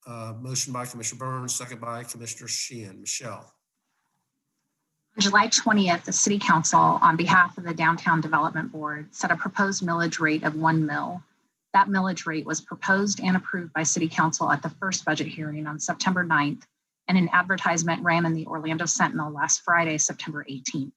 Motion by Commissioner Burns, second by Commissioner Sheehan. Michelle. On July 20th, the City Council, on behalf of the Downtown Development Board, set a proposed millage rate of 1 mil. That millage rate was proposed and approved by City Council at the first budget hearing on September 9th, and an advertisement ran in the Orlando Sentinel last Friday, September 18th.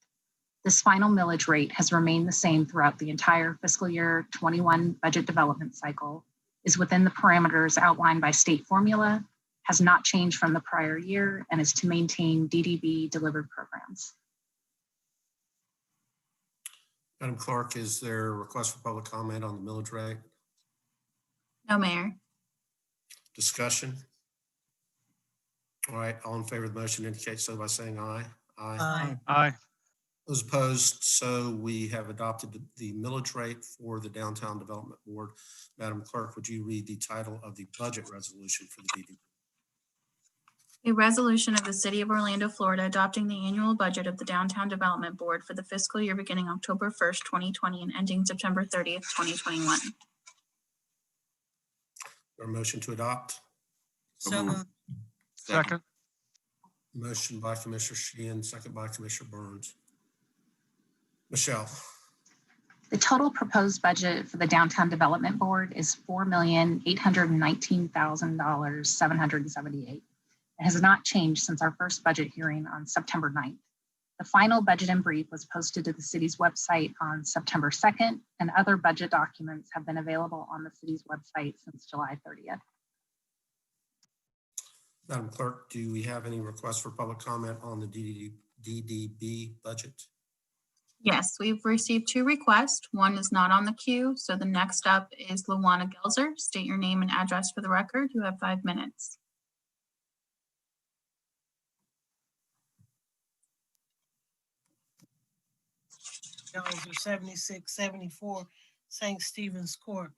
This final millage rate has remained the same throughout the entire fiscal year 21 budget development cycle, is within the parameters outlined by state formula, has not changed from the prior year, and is to maintain DDB delivered programs. Madam Clerk, is there a request for public comment on the millage rate? No, Mayor. Discussion? All right, all in favor of the motion indicate so by saying aye. Aye. Aye. Those opposed, so we have adopted the millage rate for the Downtown Development Board. Madam Clerk, would you read the title of the budget resolution for the DDB? A resolution of the City of Orlando, Florida, adopting the annual budget of the Downtown Development Board for the fiscal year beginning October 1st, 2020 and ending September 30th, 2021. Or a motion to adopt? So moved. Second. Motion by Commissioner Sheehan, second by Commissioner Burns. Michelle. The total proposed budget for the Downtown Development Board is $4,819,778. It has not changed since our first budget hearing on September 9th. The final budget and brief was posted to the city's website on September 2nd, and other budget documents have been available on the city's website since July 30th. Madam Clerk, do we have any requests for public comment on the DDB budget? Yes, we've received 2 requests. One is not on the queue. So the next up is Lawana Gelzer. State your name and address for the record. You have 5 minutes. Gelzer 7674 St. Stephen's Court.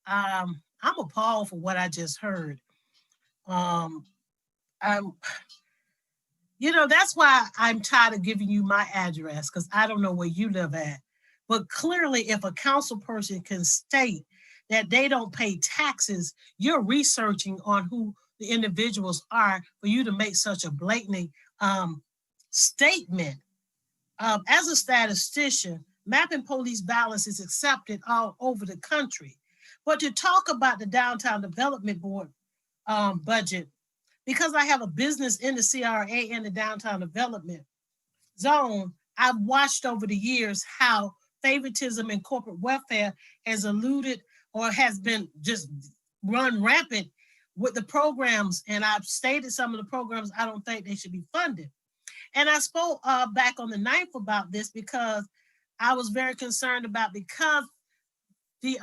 I'm appalled for what I just heard. That's why I'm tired of giving you my address, because I don't know where you live at. But clearly, if a council person can state that they don't pay taxes, you're researching on who the individuals are for you to make such a blatant statement. As a statistician, mapping police balance is accepted all over the country. But to talk about the Downtown Development Board budget, because I have a business in the CRA and the downtown development zone, I've watched over the years how favoritism and corporate welfare has eluded or has been just run rampant with the programs. And I've stated some of the programs I don't think they should be funded. And I spoke back on the 9th about this because I was very concerned about, because the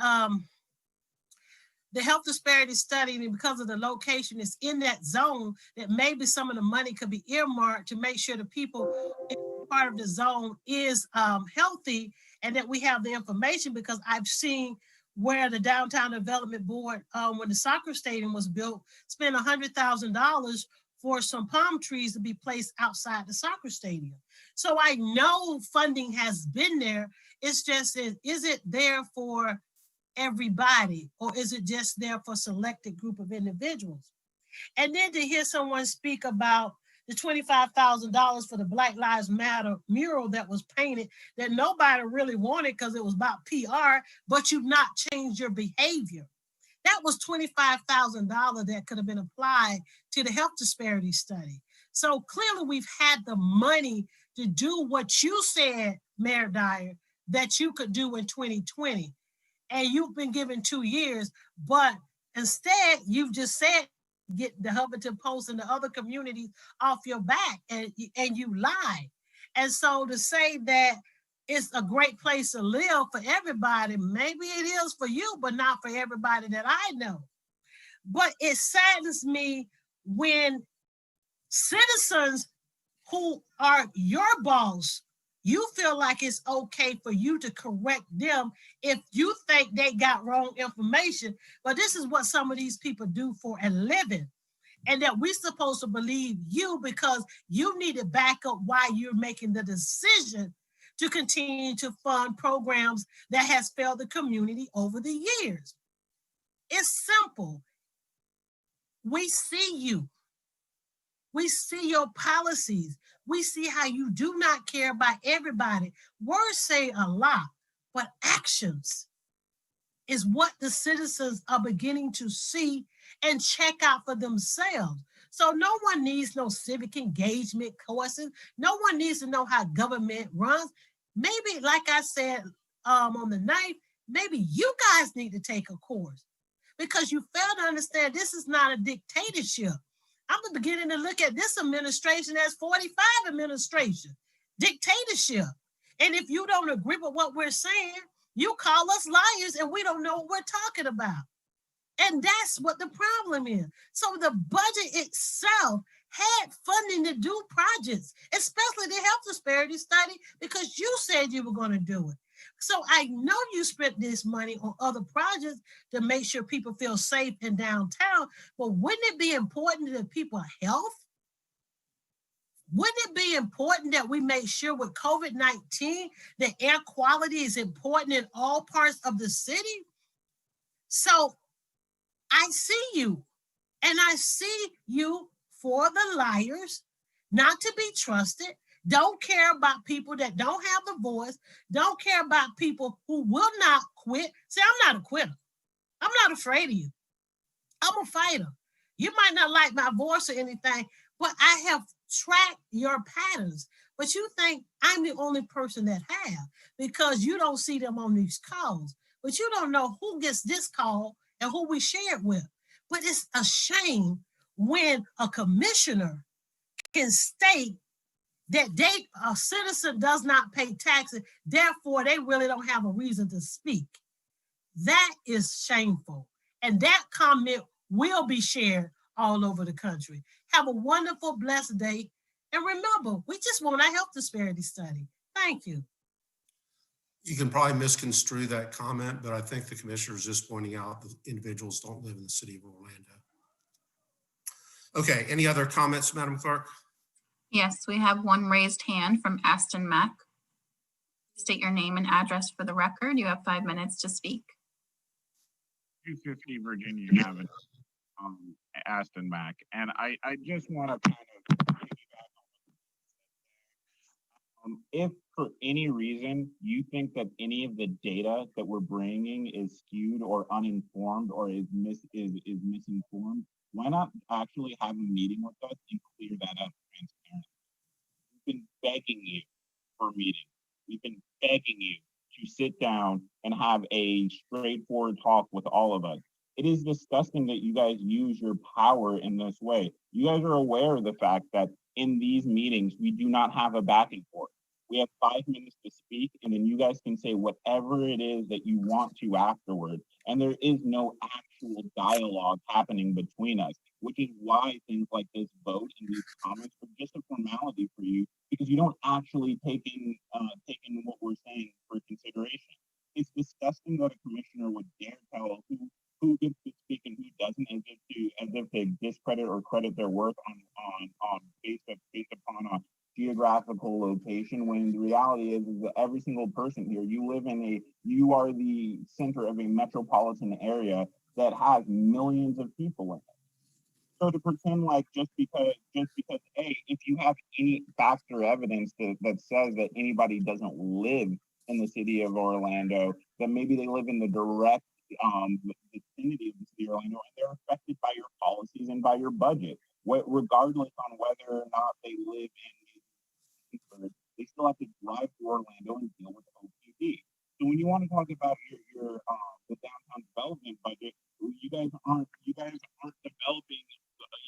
health disparity study, and because of the location is in that zone, that maybe some of the money could be earmarked to make sure the people in part of the zone is healthy, and that we have the information, because I've seen where the Downtown Development Board, when the soccer stadium was built, spent $100,000 for some palm trees to be placed outside the soccer stadium. So I know funding has been there. It's just, is it there for everybody, or is it just there for a selected group of individuals? And then to hear someone speak about the $25,000 for the Black Lives Matter mural that was painted, that nobody really wanted because it was about PR, but you've not changed your behavior. That was $25,000 that could have been applied to the health disparity study. So clearly we've had the money to do what you said, Mayor Dyer, that you could do in 2020. And you've been given 2 years, but instead you've just said, get the Huffington Post and the other communities off your back, and you lie. And so to say that it's a great place to live for everybody, maybe it is for you, but not for everybody that I know. But it saddens me when citizens who are your boss, you feel like it's okay for you to correct them if you think they got wrong information. But this is what some of these people do for a living. And that we're supposed to believe you because you need to back up why you're making the decision to continue to fund programs that has failed the community over the years. It's simple. We see you. We see your policies. We see how you do not care about everybody. Words say a lot, but actions is what the citizens are beginning to see and check out for themselves. So no one needs no civic engagement courses. No one needs to know how government runs. Maybe, like I said on the 9th, maybe you guys need to take a course, because you fail to understand this is not a dictatorship. I'm beginning to look at this administration as 45 administration, dictatorship. And if you don't agree with what we're saying, you call us liars and we don't know what we're talking about. And that's what the problem is. So the budget itself had funding to do projects, especially the health disparity study, because you said you were going to do it. So I know you spent this money on other projects to make sure people feel safe in downtown, but wouldn't it be important to people's health? Wouldn't it be important that we make sure with COVID-19, the air quality is important in all parts of the city? So I see you, and I see you for the liars, not to be trusted, don't care about people that don't have the voice, don't care about people who will not quit. See, I'm not a quitter. I'm not afraid of you. I'm a fighter. You might not like my voice or anything, but I have tracked your patterns. But you think I'm the only person that have, because you don't see them on these calls. But you don't know who gets this call and who we share it with. But it's a shame when a commissioner can state that a citizen does not pay taxes, therefore they really don't have a reason to speak. That is shameful. And that comment will be shared all over the country. Have a wonderful, blessed day. And remember, we just want a health disparity study. Thank you. You can probably misconstrue that comment, but I think the commissioner is just pointing out that individuals don't live in the city of Orlando. Okay, any other comments, Madam Clerk? Yes, we have one raised hand from Aston Mack. State your name and address for the record. You have 5 minutes to speak. 250 Virginia Avenue, Aston Mack. And I just want to kind of piggyback on if for any reason you think that any of the data that we're bringing is skewed or uninformed or is misinformed, why not actually have a meeting with us and clear that up transparently? We've been begging you for a meeting. We've been begging you to sit down and have a straightforward talk with all of us. It is disgusting that you guys use your power in this way. You guys are aware of the fact that in these meetings, we do not have a back and forth. We have 5 minutes to speak, and then you guys can say whatever it is that you want to afterward. And there is no actual dialogue happening between us, which is why things like this vote and these comments are just a formality for you, because you don't actually take in what we're saying for consideration. It's disgusting that a commissioner would dare tell who gets to speak and who doesn't, as if to discredit or credit their work on based upon a geographical location, when the reality is that every single person here, you are the center of a metropolitan area that has millions of people in it. So to pretend like just because, hey, if you have any facts or evidence that says that anybody doesn't live in the city of Orlando, that maybe they live in the direct vicinity of the city of Orlando, and they're affected by your policies and by your budget. Regardless on whether or not they live in, they still have to drive to Orlando and deal with OPD. So when you want to talk about your the downtown development budget, you guys aren't developing.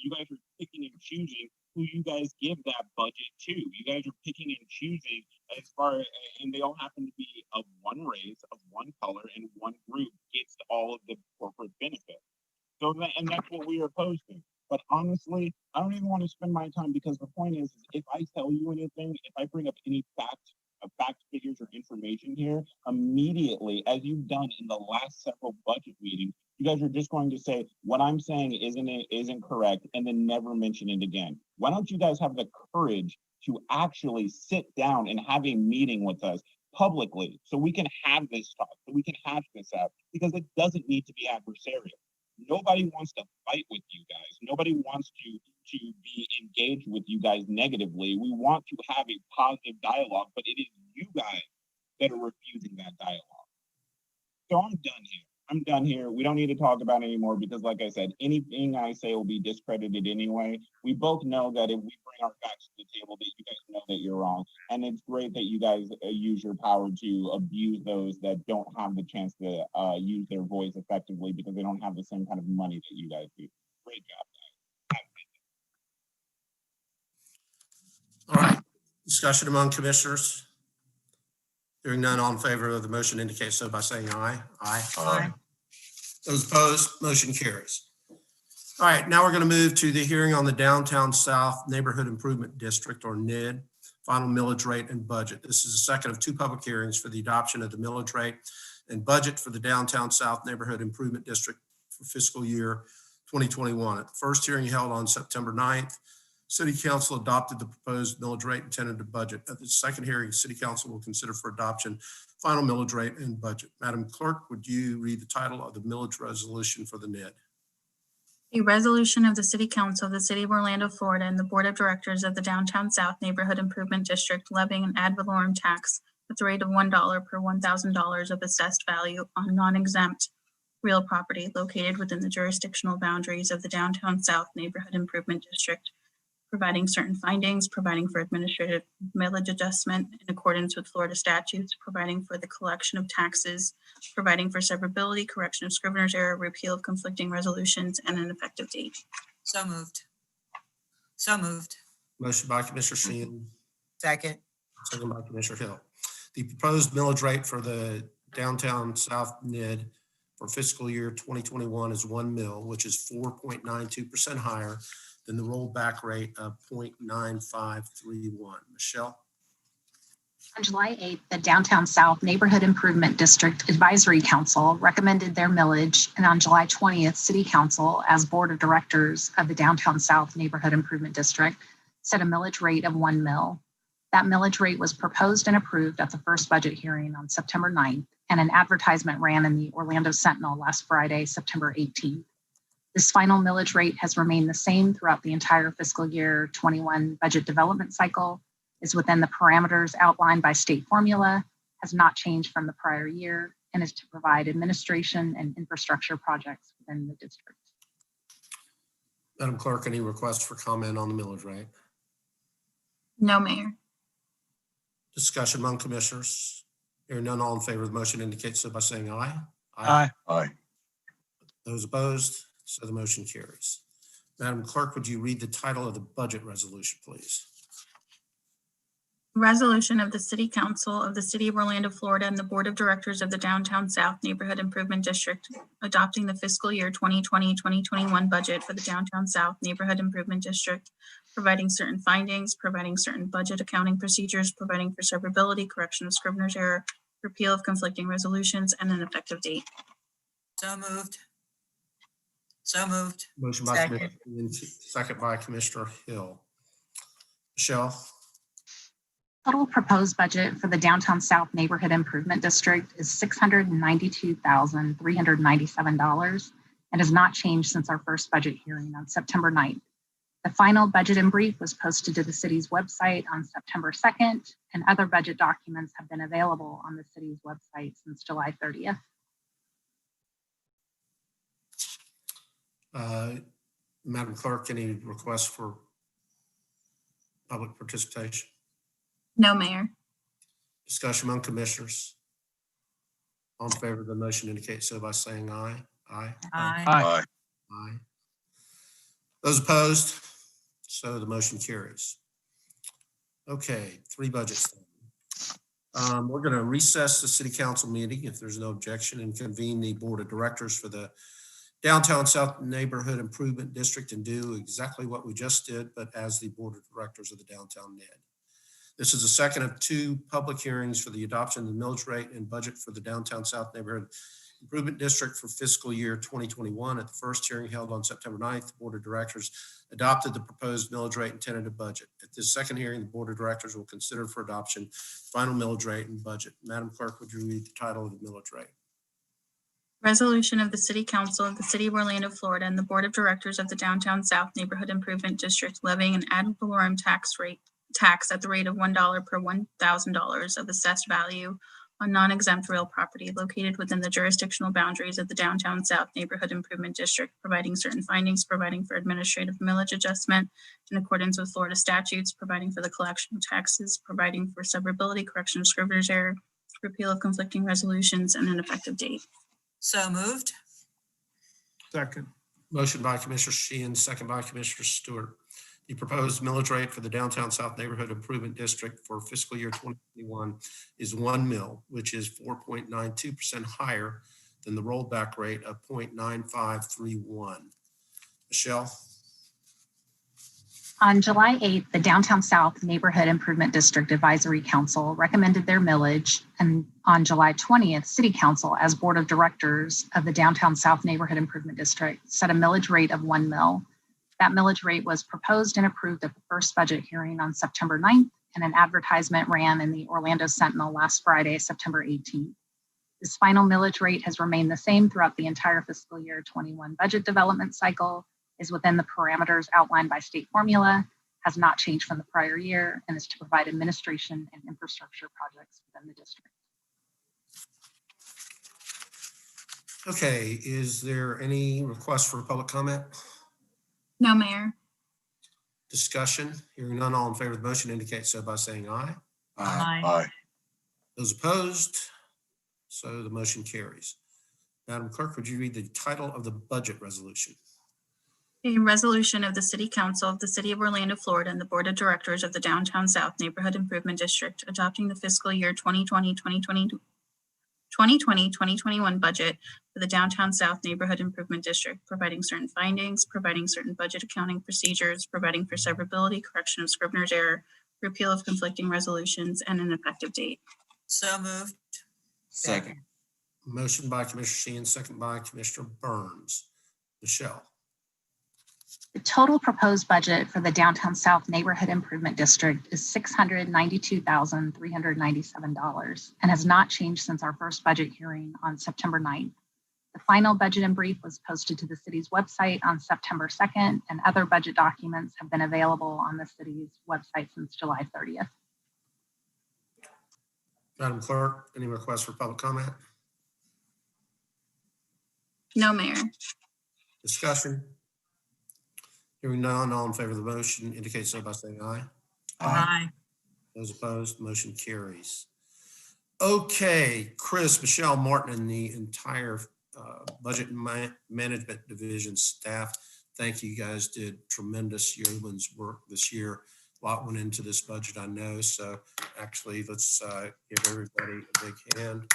You guys are picking and choosing who you guys give that budget to. You guys are picking and choosing and they all happen to be of one race, of one color, and one group gets all of the corporate benefits. So and that's what we are opposed to. But honestly, I don't even want to spend my time, because the point is if I tell you anything, if I bring up any facts, figures, or information here, immediately, as you've done in the last several budget meetings, you guys are just going to say what I'm saying isn't correct, and then never mention it again. Why don't you guys have the courage to actually sit down and have a meeting with us publicly, so we can have this talk, so we can hash this out, because it doesn't need to be adversarial. Nobody wants to fight with you guys. Nobody wants to be engaged with you guys negatively. We want to have a positive dialogue, but it is you guys that are refusing that dialogue. So I'm done here. We don't need to talk about it anymore, because like I said, anything I say will be discredited anyway. We both know that if we bring our facts to the table, that you guys know that you're wrong. And it's great that you guys use your power to abuse those that don't have the chance to use their voice effectively, because they don't have the same kind of money that you guys do. Great job, guys. All right, discussion among commissioners. Hearing none, all in favor of the motion indicate so by saying aye. Aye. Aye. Those opposed, motion carries. All right, now we're going to move to the hearing on the Downtown South Neighborhood Improvement District, or NID, final millage rate and budget. This is the second of 2 public hearings for the adoption of the millage rate and budget for the Downtown South Neighborhood Improvement District for fiscal year 2021. At the first hearing held on September 9th, City Council adopted the proposed millage rate and tentative budget. At the second hearing, City Council will consider for adoption final millage rate and budget. Madam Clerk, would you read the title of the millage resolution for the NID? A resolution of the City Council of the City of Orlando, Florida, and the Board of Directors of the Downtown South Neighborhood Improvement District levying an ad valorem tax at the rate of $1 per $1,000 of assessed value on non-exempt real property located within the jurisdictional boundaries of the Downtown South Neighborhood Improvement District, providing certain findings, providing for administrative millage adjustment in accordance with Florida statutes, providing for the collection of taxes, providing for severability, correction of scrivener's error, repeal of conflicting resolutions, and an effective date. So moved. Motion by Commissioner Sheehan, Second. second by Commissioner Hill. The proposed millage rate for the Downtown South NID for fiscal year 2021 is 1 mil, which is 4.92% higher than the rollback rate of 0.9531. Michelle? On July 8th, the Downtown South Neighborhood Improvement District Advisory Council recommended their millage, and on July 20th, City Council, as Board of Directors of the Downtown South Neighborhood Improvement District, set a millage rate of 1 mil. That millage rate was proposed and approved at the first budget hearing on September 9th, and an advertisement ran in the Orlando Sentinel last Friday, September 18th. This final millage rate has remained the same throughout the entire fiscal year 21 budget development cycle, is within the parameters outlined by state formula, has not changed from the prior year, and is to provide administration and infrastructure projects within the district. Madam Clerk, any requests for comment on the millage rate? No, Mayor. Discussion among commissioners. Hearing none, all in favor of the motion indicate so by saying aye. Aye. Those opposed, so the motion carries. Madam Clerk, would you read the title of the budget resolution, please? Resolution of the City Council of the City of Orlando, Florida, and the Board of Directors of the Downtown South Neighborhood Improvement District adopting the fiscal year 2020-2021 budget for the Downtown South Neighborhood Improvement District, providing certain findings, providing certain budget accounting procedures, providing for severability, correction of scrivener's error, repeal of conflicting resolutions, and an effective date. So moved. So moved. Motion by Second. Commissioner Ian, second by Commissioner Hill. Michelle? Total proposed budget for the Downtown South Neighborhood Improvement District is $692,397 and has not changed since our first budget hearing on September 9th. The final budget in brief was posted to the city's website on September 2nd, and other budget documents have been available on the city's website since July 30th. Madam Clerk, any requests for public participation? No, Mayor. Discussion among commissioners. All in favor of the motion indicate so by saying aye. Aye. Aye. Aye. Aye. Those opposed? So the motion carries. Okay, 3 budgets. We're going to recess the city council meeting if there's no objection and convene the board of directors for the Downtown South Neighborhood Improvement District and do exactly what we just did, but as the board of directors of the Downtown NED. This is the second of 2 public hearings for the adoption of the millage rate and budget for the Downtown South Neighborhood Improvement District for fiscal year 2021. At the first hearing held on September 9th, the Board of Directors adopted the proposed millage rate and tentative budget. At this second hearing, the Board of Directors will consider for adoption final millage rate and budget. Madam Clerk, would you read the title of the millage rate? Resolution of the City Council of the City of Orlando, Florida, and the Board of Directors of the Downtown South Neighborhood Improvement District levying an ad valorem tax at the rate of $1 per $1,000 of assessed value on non-exempt real property located within the jurisdictional boundaries of the Downtown South Neighborhood Improvement District, providing certain findings, providing for administrative millage adjustment in accordance with Florida statutes, providing for the collection of taxes, providing for severability, correction of scrivener's error, repeal of conflicting resolutions, and an effective date. So moved. Second. Motion by Commissioner Sheehan, second by Commissioner Stewart. The proposed millage rate for the Downtown South Neighborhood Improvement District for fiscal year 2021 is 1 mil, which is 4.92% higher than the rollback rate of 0.9531. Michelle? On July 8th, the Downtown South Neighborhood Improvement District Advisory Council recommended their millage, and on July 20th, City Council, as Board of Directors of the Downtown South Neighborhood Improvement District, set a millage rate of 1 mil. That millage rate was proposed and approved at the first budget hearing on September 9th, and an advertisement ran in the Orlando Sentinel last Friday, September 18th. This final millage rate has remained the same throughout the entire fiscal year 21 budget development cycle, is within the parameters outlined by state formula, has not changed from the prior year, and is to provide administration and infrastructure projects within the district. Okay, is there any request for public comment? No, Mayor. Discussion? Hearing none, all in favor of the motion indicate so by saying aye. Aye. Those opposed? So the motion carries. Madam Clerk, would you read the title of the budget resolution? A resolution of the City Council of the City of Orlando, Florida, and the Board of Directors of the Downtown South Neighborhood Improvement District adopting the fiscal year 2020-2021 budget for the Downtown South Neighborhood Improvement District, providing certain findings, providing certain budget accounting procedures, providing for severability, correction of scrivener's error, repeal of conflicting resolutions, and an effective date. So moved. Second. Motion by Commissioner Sheehan, second by Commissioner Burns. Michelle? The total proposed budget for the Downtown South Neighborhood Improvement District is $692,397 and has not changed since our first budget hearing on September 9th. The final budget in brief was posted to the city's website on September 2nd, and other budget documents have been available on the city's website since July 30th. Madam Clerk, any requests for public comment? No, Mayor. Discussion? Hearing none, all in favor of the motion indicate so by saying aye. Aye. Those opposed, motion carries. Okay, Chris, Michelle, Martin, and the entire Budget and Management Division staff, thank you. You guys did tremendous yeoman's work this year. A lot went into this budget, I know. So actually, let's give everybody a big hand.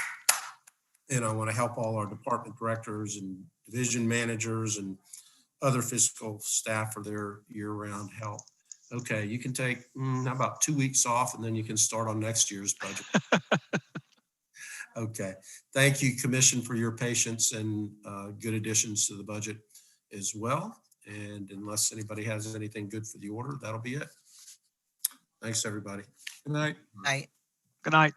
And I want to help all our department directors and division managers and other fiscal staff for their year-round help. Okay, you can take how about 2 weeks off, and then you can start on next year's budget. Okay, thank you, Commission, for your patience and good additions to the budget as well. And unless anybody has anything good for the order, that'll be it. Thanks, everybody. Good night. Night. Good night.